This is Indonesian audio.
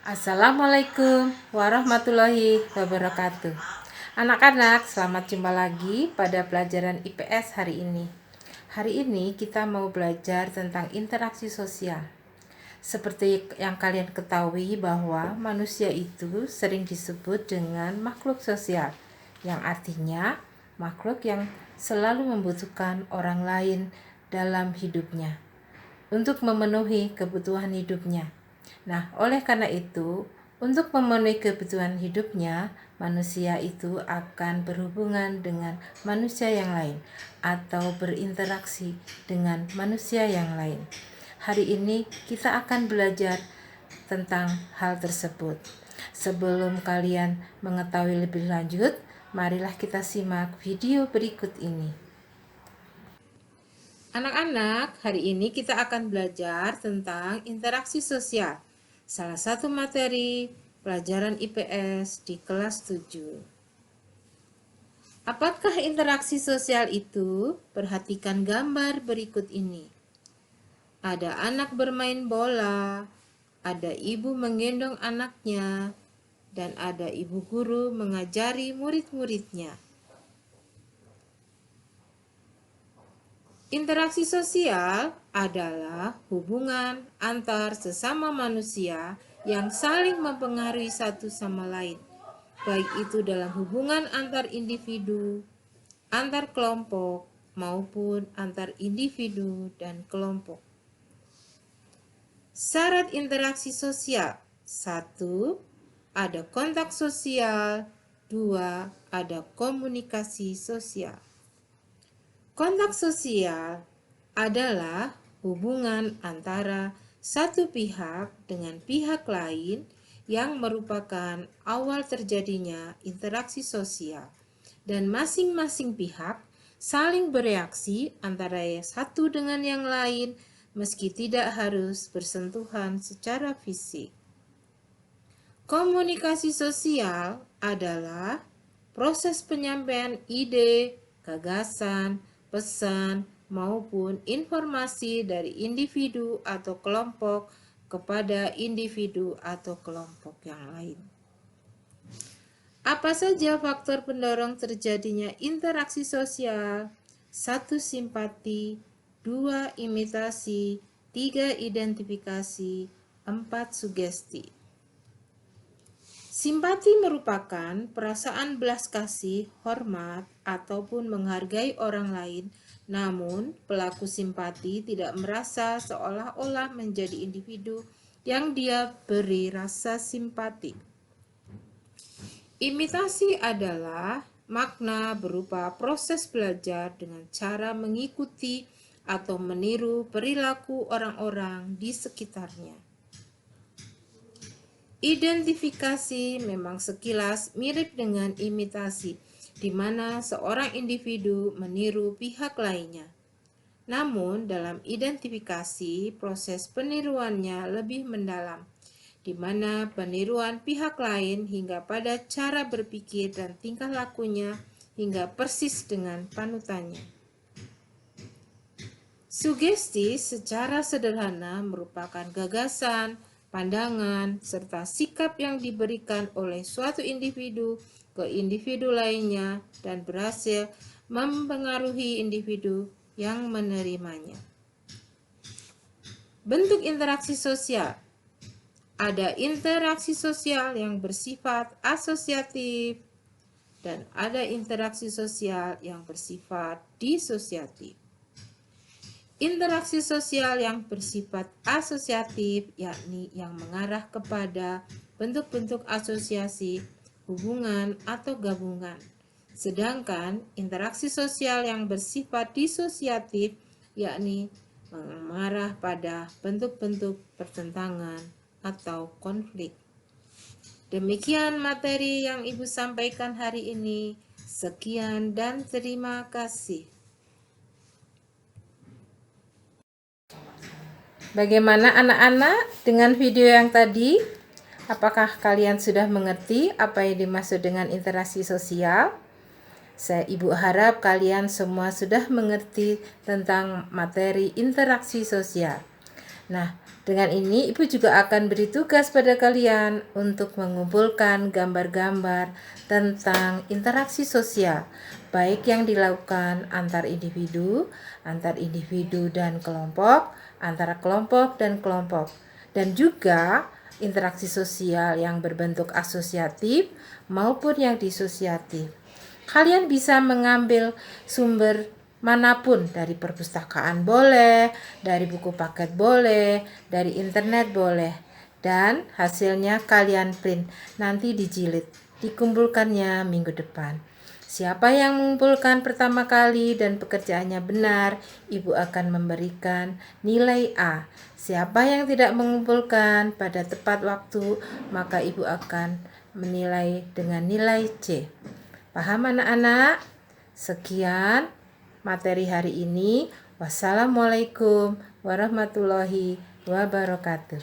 Assalamualaikum warahmatullahi wabarakatuh. Anak-anak, selamat jumpa lagi pada pelajaran IPS hari ini. Hari ini kita mau belajar tentang interaksi sosial. Seperti yang kalian ketahui bahwa manusia itu sering disebut dengan makhluk sosial, yang artinya makhluk yang selalu membutuhkan orang lain dalam hidupnya untuk memenuhi kebutuhan hidupnya. Nah, oleh karena itu, untuk memenuhi kebutuhan hidupnya, manusia itu akan berhubungan dengan manusia yang lain atau berinteraksi dengan manusia yang lain. Hari ini kita akan belajar tentang hal tersebut. Sebelum kalian mengetahui lebih lanjut, marilah kita simak video berikut ini. Anak-anak, hari ini kita akan belajar tentang interaksi sosial. Salah satu materi pelajaran IPS di kelas 7. Apakah interaksi sosial itu? Perhatikan gambar berikut ini. Ada anak bermain bola, ada ibu menggendong anaknya, dan ada ibu guru mengajari murid-muridnya. Interaksi sosial adalah hubungan antar sesama manusia yang saling mempengaruhi satu sama lain, baik itu dalam hubungan antar individu, antar kelompok, maupun antar individu dan kelompok. Syarat interaksi sosial: 1. Ada kontak sosial. 2. Ada komunikasi sosial. Kontak sosial adalah hubungan antara satu pihak dengan pihak lain yang merupakan awal terjadinya interaksi sosial, dan masing-masing pihak saling bereaksi antara satu dengan yang lain meski tidak harus bersentuhan secara fisik. Komunikasi sosial adalah proses penyampaian ide, gagasan, pesan, maupun informasi dari individu atau kelompok kepada individu atau kelompok yang lain. Apa saja faktor pendorong terjadinya interaksi sosial? 1. Simpati. 2. Imitasi. 3. Identifikasi. 4. Sugesti. Simpati merupakan perasaan belas kasih, hormat, ataupun menghargai orang lain, namun pelaku simpati tidak merasa seolah-olah menjadi individu yang dia beri rasa simpati. Imitasi adalah makna berupa proses belajar dengan cara mengikuti atau meniru perilaku orang-orang di sekitarnya. Identifikasi memang sekilas mirip dengan imitasi, di mana seorang individu meniru pihak lainnya. Namun, dalam identifikasi, proses peniruannya lebih mendalam, di mana peniruan pihak lain hingga pada cara berpikir dan tingkah lakunya hingga persis dengan panutannya. Sugesti secara sederhana merupakan gagasan, pandangan, serta sikap yang diberikan oleh suatu individu ke individu lainnya dan berhasil mempengaruhi individu yang menerimanya. Bentuk interaksi sosial: ada interaksi sosial yang bersifat asosiatif dan ada interaksi sosial yang bersifat disosiatif. Interaksi sosial yang bersifat asosiatif yakni yang mengarah kepada bentuk-bentuk asosiasi, hubungan, atau gabungan. Sedangkan interaksi sosial yang bersifat disosiatif yakni mengarah pada bentuk-bentuk pertentangan atau konflik. Demikian materi yang Ibu sampaikan hari ini. Sekian dan terima kasih. Bagaimana anak-anak dengan video yang tadi? Apakah kalian sudah mengerti apa yang dimaksud dengan interaksi sosial? Ibu harap kalian semua sudah mengerti tentang materi interaksi sosial. Nah, dengan ini Ibu juga akan beri tugas pada kalian untuk mengumpulkan gambar-gambar tentang interaksi sosial, baik yang dilakukan antar individu dan kelompok, antara kelompok dan kelompok, dan juga interaksi sosial yang berbentuk asosiatif maupun yang disosiatif. Kalian bisa mengambil sumber manapun, dari perpustakaan boleh, dari buku paket boleh, dari internet boleh, dan hasilnya kalian print, nanti dijilid, dikumpulkannya minggu depan. Siapa yang mengumpulkan pertama kali dan pekerjaannya benar, Ibu akan memberikan nilai A. Siapa yang tidak mengumpulkan pada tepat waktu, maka Ibu akan menilai dengan nilai C. Paham anak-anak? Sekian materi hari ini. Wassalamualaikum warahmatullahi wabarakatuh.